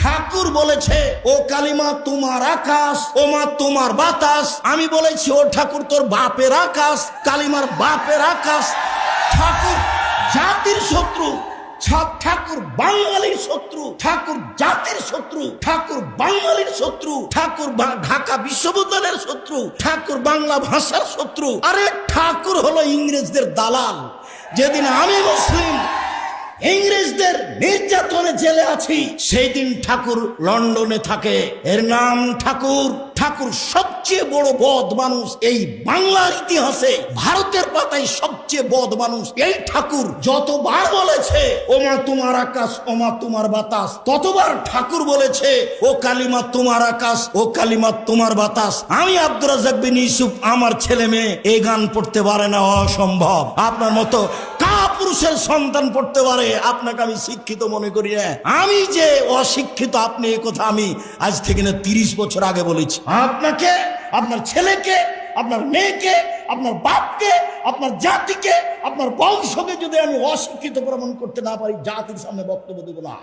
ঠাকুর বলেছে ও কালিমা তোমার আকাশ, ও মা তোমার বাতাস। আমি বলেছি ও ঠাকুর তোর বাপের আকাশ, কালিমার বাপের আকাশ। ঠাকুর জাতির শত্রু, ঠাকুর বাঙালির শত্রু, ঠাকুর জাতির শত্রু, ঠাকুর বাঙালির শত্রু, ঠাকুর ঢাকা বিশ্ববিদ্যালয়ের শত্রু, ঠাকুর বাংলা ভাষার শত্রু। আরে ঠাকুর হলো ইংরেজদের দালাল। যেদিন আমি মুসলিম ইংরেজদের নির্যাতনে জেলে আছি, সেই দিন ঠাকুর লন্ডনে থাকে। এর নাম ঠাকুর। ঠাকুর সবচেয়ে বড় বদ মানুষ এই বাংলার ইতিহাসে, ভারতের পাতায় সবচেয়ে বদ মানুষ এই ঠাকুর। যতবার বলেছে ও মা তোমার আকাশ, ও মা তোমার বাতাস, ততবার ঠাকুর বলেছে ও কালিমা তোমার আকাশ, ও কালিমা তোমার বাতাস। আমি আব্দুর রাজ্জাক বিন ইউসুফ, আমার ছেলে মেয়ে এই গান পড়তে পারে না, অসম্ভব। আপনার মতো পুরুষের সন্তান পড়তে পারে, আপনাকে আমি শিক্ষিত মনে করি না। আমি যে অশিক্ষিত আপনি এই কথা আমি আজ থেকে না 30 বছর আগে বলেছি। আপনাকে, আপনার ছেলেকে, আপনার মেয়েকে, আপনার বাপকে, আপনার জাতিকে, আপনার বংশকে যদি আমি অশিক্ষিত প্রমাণ করতে না পারি, জাতির সামনে বক্তব্য দেব না।